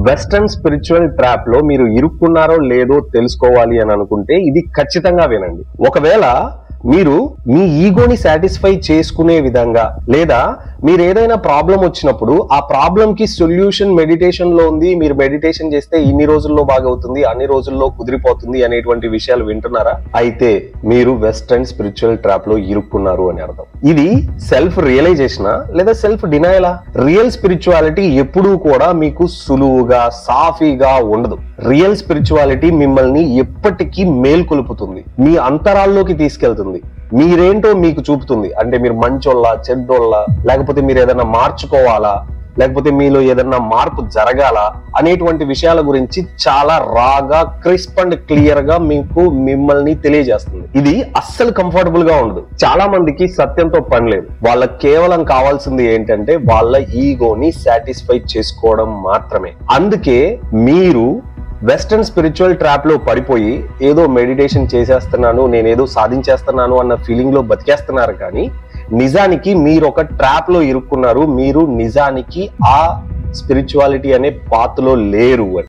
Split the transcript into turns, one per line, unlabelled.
Western spiritual trap లో మీరు ఇరుక్కున్నారో లేదో తెలుసుకోవాలి అని అనుకుంటే ఇది ఖచ్చితంగా వినండి. ఒకవేళ మీరు మీ ఈగోని సాటిస్ఫై చేసుకునే విధంగా లేదా మీరు ఏదైనా ప్రాబ్లం వచ్చినప్పుడు ఆ ప్రాబ్లం కి సొల్యూషన్ మెడిటేషన్ లో ఉంది, మీరు మెడిటేషన్ చేస్తే ఇన్ని రోజుల్లో బాగవుతుంది, అన్ని రోజుల్లో కుదిరిపోతుంది అనేటువంటి విషయాలు వింటున్నారా? అయితే మీరు వెస్టర్న్ స్పిరిచువల్ ట్రాప్ లో ఇరుక్కున్నారు అని అర్థం. ఇది సెల్ఫ్ రియలైజేషనా లేదా సెల్ఫ్ డినయలా? రియల్ స్పిరిచువాలిటీ ఎప్పుడూ కూడా మీకు సులువుగా సాఫీగా ఉండదు. రియల్ స్పిరిచువాలిటీ మిమ్మల్ని ఎప్పటికీ మేల్కొలుపుతుంది, మీ అంతరాల్లోకి తీసుకెళ్తుంది, మీరేంటో మీకు చూపుతుంది. అంటే మీరు మంచోళ్ళ చెడ్డోళ్ళ, లేకపోతే మీరు ఏదైనా మార్చుకోవాలా, లేకపోతే మీలో ఏదైనా మార్పు జరగాల అనేటువంటి విషయాల గురించి చాలా రాగా క్రిస్ప్ అండ్ క్లియర్ గా మిమ్మల్ని తెలియజేస్తుంది. ఇది అస్సలు కంఫర్టబుల్ గా ఉండదు. చాలా మందికి సత్యంతో పని లేదు. వాళ్ళకి కేవలం కావాల్సింది ఏంటంటే వాళ్ళ ఈగోని సాటిస్ఫై చేసుకోవడం మాత్రమే. అందుకే మీరు వెస్టర్న్ స్పిరిచువల్ ట్రాప్ లో పడిపోయి ఏదో మెడిటేషన్ చేసేస్తున్నాను, నేనేదో సాధించేస్తున్నాను అన్న ఫీలింగ్ లో బతికేస్తున్నారు. కానీ నిజానికి మీరు ఒక ట్రాప్ లో ఇరుక్కున్నారు. మీరు నిజానికి ఆ స్పిరిచువాలిటీ అనే పాత్లో లేరు అని.